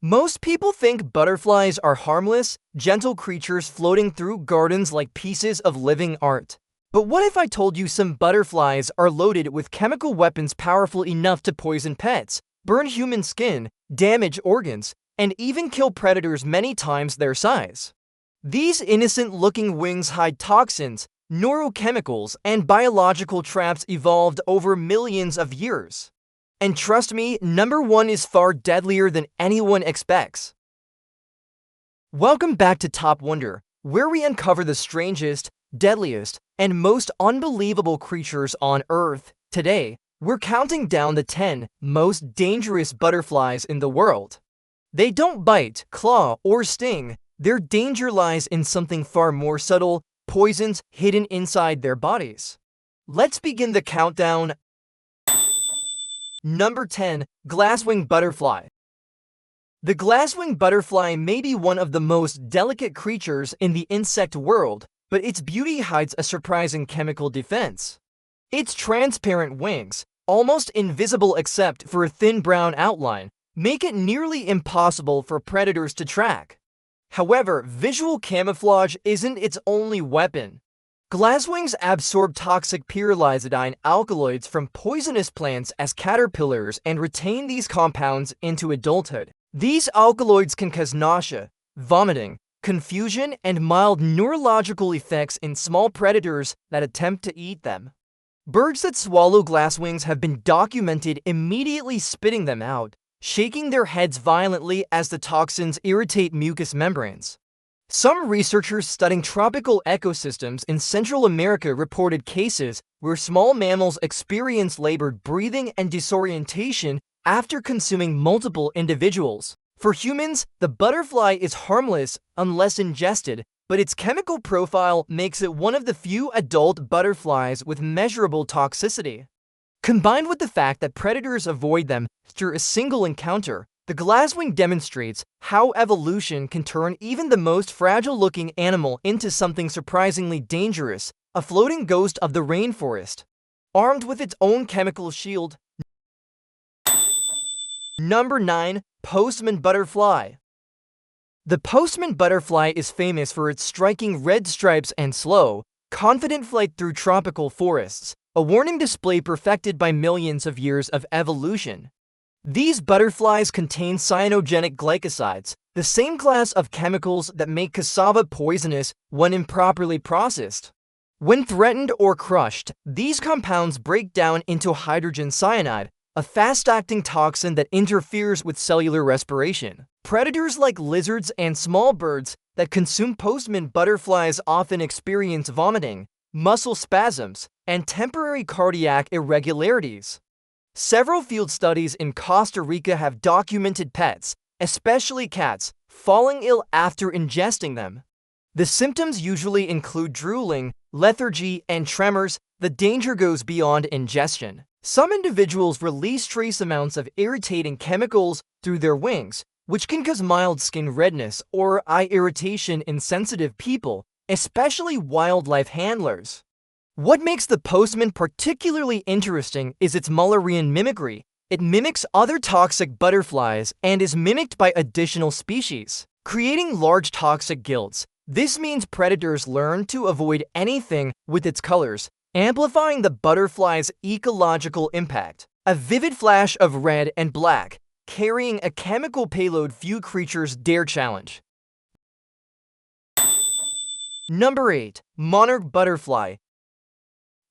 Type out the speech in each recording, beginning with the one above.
Most people think butterflies are harmless, gentle creatures floating through gardens like pieces of living art. But what if I told you some butterflies are loaded with chemical weapons powerful enough to poison pets, burn human skin, damage organs, and even kill predators many times their size? These innocent-looking wings hide toxins, neurochemicals, and biological traps evolved over millions of years. And trust me, number one is far deadlier than anyone expects. Welcome back to Top Wonder, where we uncover the strangest, deadliest, and most unbelievable creatures on Earth. Today, we're counting down the 10 most dangerous butterflies in the world. They don't bite, claw, or sting. Their danger lies in something far more subtle: poisons hidden inside their bodies. Let's begin the countdown. Number 10. Glasswing butterfly. The glasswing butterfly may be one of the most delicate creatures in the insect world, but its beauty hides a surprising chemical defense. Its transparent wings, almost invisible except for a thin brown outline, make it nearly impossible for predators to track. However, visual camouflage isn't its only weapon. Glasswings absorb toxic pyrrolizidine alkaloids from poisonous plants as caterpillars and retain these compounds into adulthood. These alkaloids can cause nausea, vomiting, confusion, and mild neurological effects in small predators that attempt to eat them. Birds that swallow glasswings have been documented immediately spitting them out, shaking their heads violently as the toxins irritate mucous membranes. Some researchers studying tropical ecosystems in Central America reported cases where small mammals experience labored breathing and disorientation after consuming multiple individuals. For humans, the butterfly is harmless unless ingested, but its chemical profile makes it one of the few adult butterflies with measurable toxicity. Combined with the fact that predators avoid them after a single encounter, the glasswing demonstrates how evolution can turn even the most fragile-looking animal into something surprisingly dangerous, a floating ghost of the rainforest. Armed with its own chemical shield. Number 9. Postman butterfly. The postman butterfly is famous for its striking red stripes and slow, confident flight through tropical forests, a warning display perfected by millions of years of evolution. These butterflies contain cyanogenic glycosides, the same class of chemicals that make cassava poisonous when improperly processed. When threatened or crushed, these compounds break down into hydrogen cyanide, a fast-acting toxin that interferes with cellular respiration. Predators like lizards and small birds that consume postman butterflies often experience vomiting, muscle spasms, and temporary cardiac irregularities. Several field studies in Costa Rica have documented pets, especially cats, falling ill after ingesting them. The symptoms usually include drooling, lethargy, and tremors. The danger goes beyond ingestion. Some individuals release trace amounts of irritating chemicals through their wings, which can cause mild skin redness or eye irritation in sensitive people, especially wildlife handlers. What makes the postman particularly interesting is its Mullerian mimicry. It mimics other toxic butterflies and is mimicked by additional species, creating large toxic guilds. This means predators learn to avoid anything with its colors, amplifying the butterfly's ecological impact. A vivid flash of red and black, carrying a chemical payload few creatures dare challenge. Number 8. Monarch butterfly.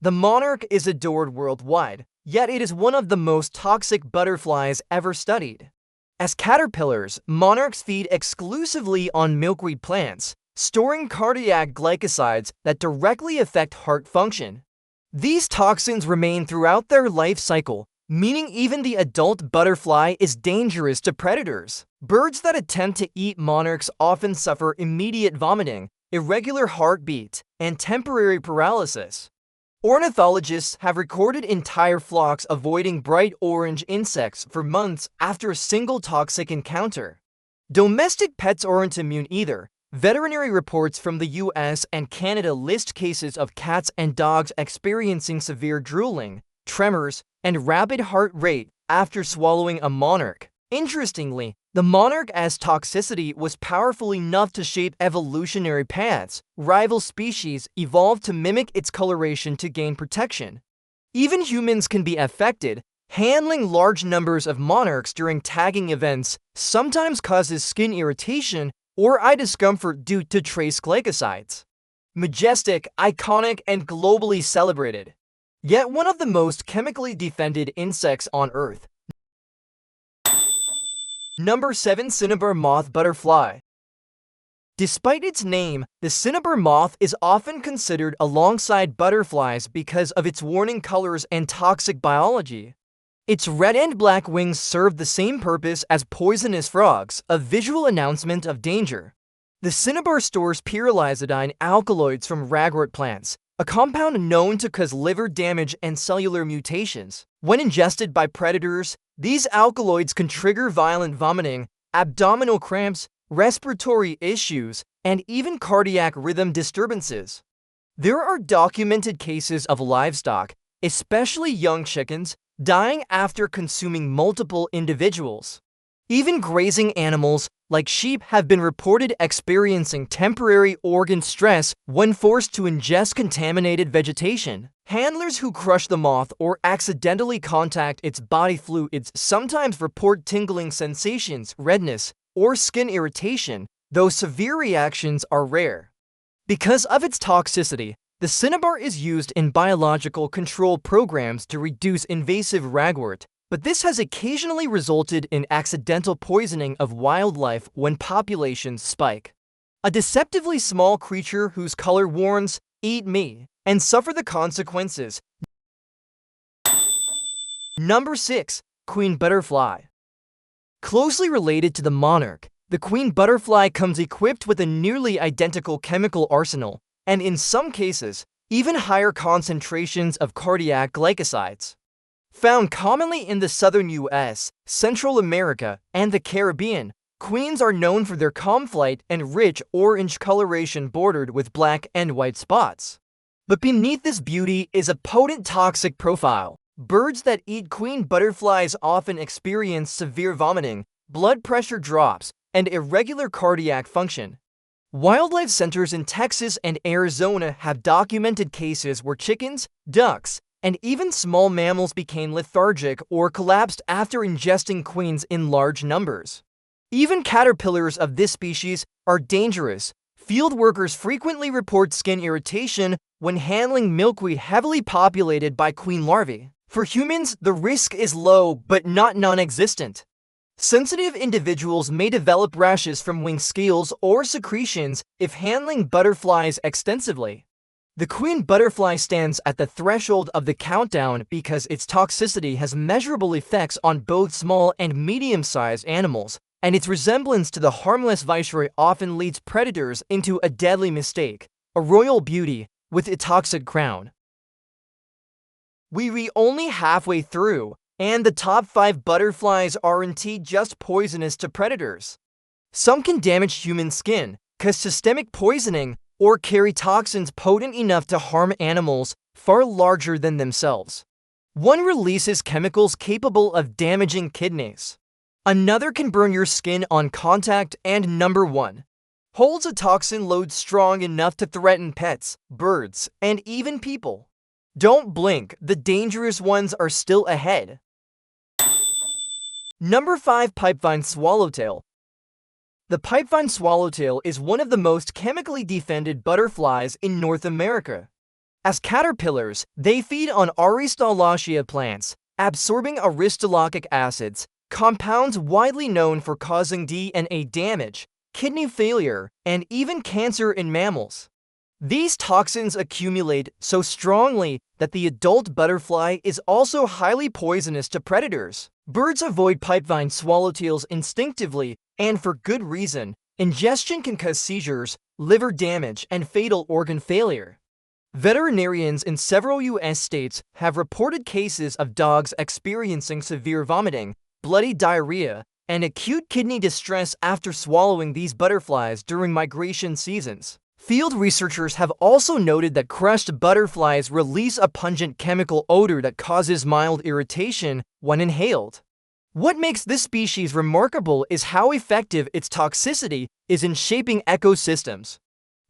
The monarch is adored worldwide, yet it is one of the most toxic butterflies ever studied. As caterpillars, monarchs feed exclusively on milkweed plants, storing cardiac glycosides that directly affect heart function. These toxins remain throughout their life cycle, meaning even the adult butterfly is dangerous to predators. Birds that attempt to eat monarchs often suffer immediate vomiting, irregular heartbeat, and temporary paralysis. Ornithologists have recorded entire flocks avoiding bright orange insects for months after a single toxic encounter. Domestic pets aren't immune either. Veterinary reports from the US and Canada list cases of cats and dogs experiencing severe drooling, tremors, and rapid heart rate after swallowing a monarch. Interestingly, The monarch's toxicity was powerful enough to shape evolutionary paths. Rival species evolved to mimic its coloration to gain protection. Even humans can be affected. Handling large numbers of monarchs during tagging events sometimes causes skin irritation or eye discomfort due to trace glycosides. Majestic, iconic, and globally celebrated, yet one of the most chemically defended insects on Earth. Number 7. Cinnabar moth butterfly. Despite its name, the cinnabar moth is often considered alongside butterflies because of its warning colors and toxic biology. Its red and black wings serve the same purpose as poisonous frogs, a visual announcement of danger. The cinnabar stores pyrrolizidine alkaloids from ragwort plants, a compound known to cause liver damage and cellular mutations. When ingested by predators, these alkaloids can trigger violent vomiting, abdominal cramps, respiratory issues, and even cardiac rhythm disturbances. There are documented cases of livestock, especially young chickens, dying after consuming multiple individuals. Even grazing animals, like sheep, have been reported experiencing temporary organ stress when forced to ingest contaminated vegetation. Handlers who crush the moth or accidentally contact its body fluids sometimes report tingling sensations, redness, or skin irritation, though severe reactions are rare. Because of its toxicity, the cinnabar is used in biological control programs to reduce invasive ragwort, but this has occasionally resulted in accidental poisoning of wildlife when populations spike. A deceptively small creature whose color warns, "Eat me," and suffer the consequences. Number 6. Queen butterfly. Closely related to the monarch, the queen butterfly comes equipped with a nearly identical chemical arsenal, and in some cases, even higher concentrations of cardiac glycosides. Found commonly in the southern U.S., Central America, and the Caribbean, queens are known for their calm flight and rich orange coloration bordered with black and white spots. But beneath this beauty is a potent toxic profile. Birds that eat queen butterflies often experience severe vomiting, blood pressure drops, and irregular cardiac function. Wildlife centers in Texas and Arizona have documented cases where chickens, ducks, and even small mammals became lethargic or collapsed after ingesting queens in large numbers. Even caterpillars of this species are dangerous. Field workers frequently report skin irritation when handling milkweed heavily populated by queen larvae. For humans, the risk is low but not non-existent. Sensitive individuals may develop rashes from wing scales or secretions if handling butterflies extensively. The queen butterfly stands at the threshold of the countdown because its toxicity has measurable effects on both small and medium-sized animals, and its resemblance to the harmless viceroy often leads predators into a deadly mistake, a royal beauty with a toxic crown. We're only halfway through, and the top 5 butterflies aren't just poisonous to predators. Some can damage human skin, cause systemic poisoning, or carry toxins potent enough to harm animals far larger than themselves. One releases chemicals capable of damaging kidneys. Another can burn your skin on contact, and number 1 holds a toxin load strong enough to threaten pets, birds, and even people. Don't blink, the dangerous ones are still ahead. Number 5. Pipevine swallowtail. The pipevine swallowtail is one of the most chemically defended butterflies in North America. As caterpillars, they feed on Aristolochia plants, absorbing aristolochic acids, compounds widely known for causing DNA damage, kidney failure, and even cancer in mammals. These toxins accumulate so strongly that the adult butterfly is also highly poisonous to predators. Birds avoid pipevine swallowtails instinctively, and for good reason. Ingestion can cause seizures, liver damage, and fatal organ failure. Veterinarians in several U.S. states have reported cases of dogs experiencing severe vomiting, bloody diarrhea, and acute kidney distress after swallowing these butterflies during migration seasons. Field researchers have also noted that crushed butterflies release a pungent chemical odor that causes mild irritation when inhaled. What makes this species remarkable is how effective its toxicity is in shaping ecosystems.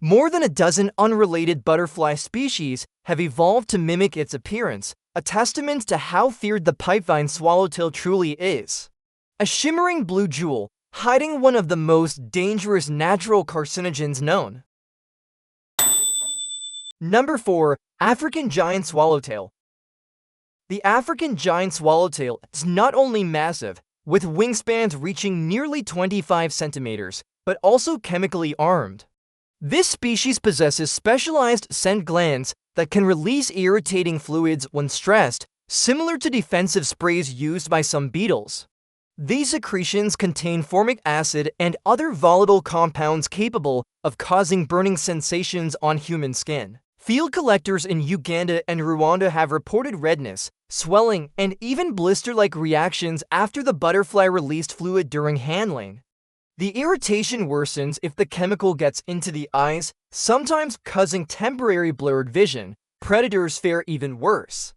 More than a dozen unrelated butterfly species have evolved to mimic its appearance, a testament to how feared the pipevine swallowtail truly is. A shimmering blue jewel, hiding one of the most dangerous natural carcinogens known. Number 4. African giant swallowtail. The African giant swallowtail is not only massive, with wingspans reaching nearly 25 centimeters, but also chemically armed. This species possesses specialized scent glands that can release irritating fluids when stressed, similar to defensive sprays used by some beetles. These secretions contain formic acid and other volatile compounds capable of causing burning sensations on human skin. Field collectors in Uganda and Rwanda have reported redness, swelling, and even blister-like reactions after the butterfly released fluid during handling. The irritation worsens if the chemical gets into the eyes, sometimes causing temporary blurred vision. Predators fare even worse.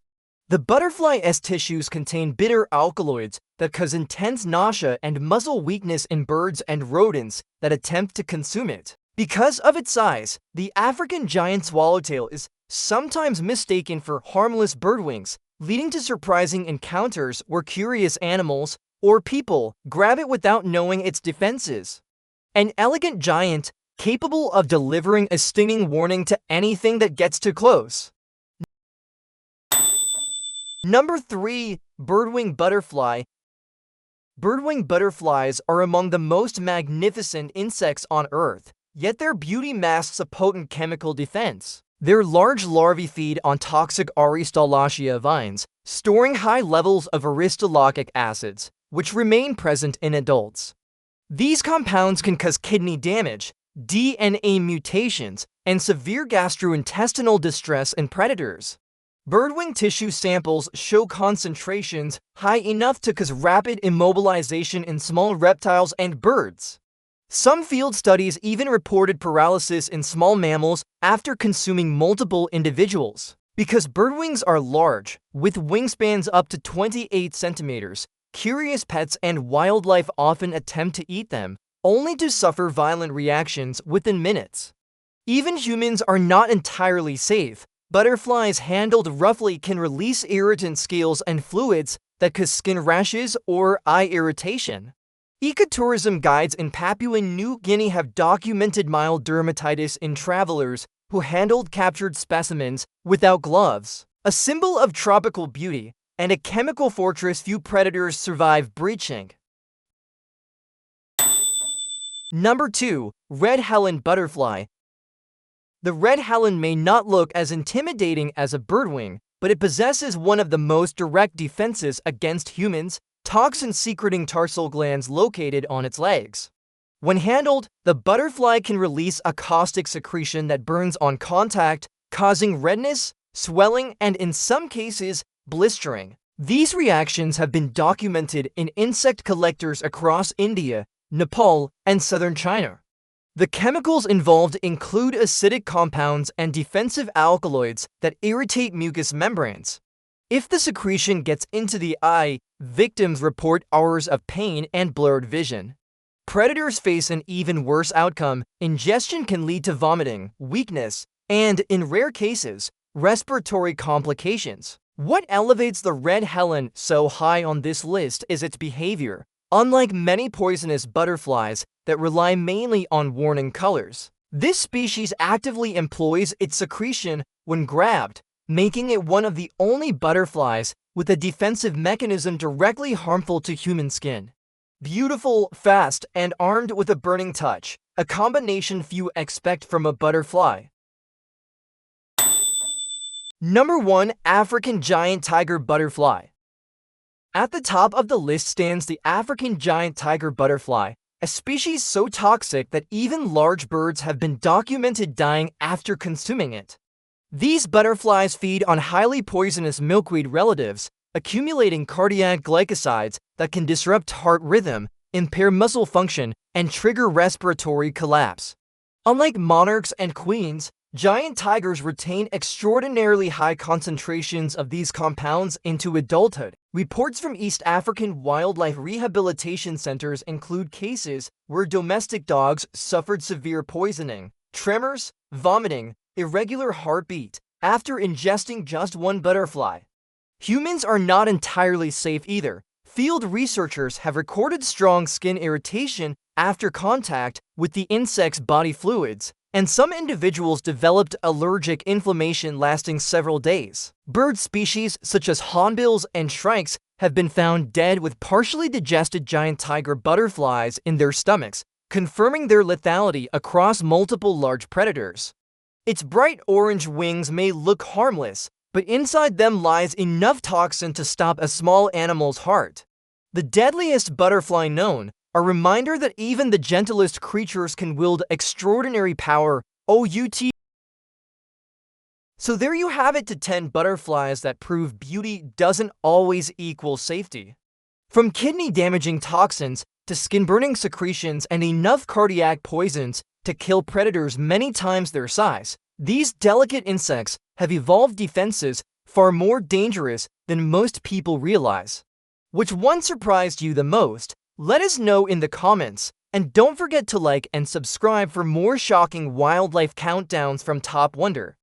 The butterfly's tissues contain bitter alkaloids that cause intense nausea and muscle weakness in birds and rodents that attempt to consume it. Because of its size, the African giant swallowtail is sometimes mistaken for harmless birdwings, leading to surprising encounters where curious animals or people grab it without knowing its defenses. An elegant giant capable of delivering a stinging warning to anything that gets too close. Number 3. Birdwing butterfly. Birdwing butterflies are among the most magnificent insects on Earth, yet their beauty masks a potent chemical defense. Their large larvae feed on toxic Aristolochia vines, storing high levels of aristolochic acids, which remain present in adults. These compounds can cause kidney damage, DNA mutations, and severe gastrointestinal distress in predators. Birdwing tissue samples show concentrations high enough to cause rapid immobilization in small reptiles and birds. Some field studies even reported paralysis in small mammals after consuming multiple individuals. Because birdwings are large, with wingspans up to 28 centimeters, curious pets and wildlife often attempt to eat them, only to suffer violent reactions within minutes. Even humans are not entirely safe. Butterflies handled roughly can release irritant scales and fluids that cause skin rashes or eye irritation. Ecotourism guides in Papua New Guinea have documented mild dermatitis in travelers who handled captured specimens without gloves. A symbol of tropical beauty and a chemical fortress few predators survive breaching. Number 2. Red Helen butterfly. The red helen may not look as intimidating as a birdwing, but it possesses one of the most direct defenses against humans, toxin-secreting tarsal glands located on its legs. When handled, the butterfly can release a caustic secretion that burns on contact, causing redness, swelling, and in some cases, blistering. These reactions have been documented in insect collectors across India, Nepal, and southern China. The chemicals involved include acidic compounds and defensive alkaloids that irritate mucous membranes. If the secretion gets into the eye, victims report hours of pain and blurred vision. Predators face an even worse outcome. Ingestion can lead to vomiting, weakness, and, in rare cases, respiratory complications. What elevates the red helen so high on this list is its behavior. Unlike many poisonous butterflies that rely mainly on warning colors, this species actively employs its secretion when grabbed, making it one of the only butterflies with a defensive mechanism directly harmful to human skin. Beautiful, fast, and armed with a burning touch, a combination few expect from a butterfly. Number 1. African giant tiger butterfly. At the top of the list stands the African giant tiger butterfly, a species so toxic that even large birds have been documented dying after consuming it. These butterflies feed on highly poisonous milkweed relatives, accumulating cardiac glycosides that can disrupt heart rhythm, impair muscle function, and trigger respiratory collapse. Unlike monarchs and queens, Giant tigers retain extraordinarily high concentrations of these compounds into adulthood. Reports from East African wildlife rehabilitation centers include cases where domestic dogs suffered severe poisoning, tremors, vomiting, irregular heartbeat after ingesting just one butterfly. Humans are not entirely safe either. Field researchers have recorded strong skin irritation after contact with the insect's body fluids, and some individuals developed allergic inflammation lasting several days. Bird species such as hornbills and shrikes have been found dead with partially digested giant tiger butterflies in their stomachs, confirming their lethality across multiple large predators. Its bright orange wings may look harmless, but inside them lies enough toxin to stop a small animal's heart. The deadliest butterfly known, a reminder that even the gentlest creatures can wield extraordinary power. So there you have it, to 10 butterflies that prove beauty doesn't always equal safety. From kidney-damaging toxins to skin-burning secretions and enough cardiac poisons to kill predators many times their size, these delicate insects have evolved defenses far more dangerous than most people realize. Which one surprised you the most? Let us know in the comments, and don't forget to like and subscribe for more shocking wildlife countdowns from Top Wonder.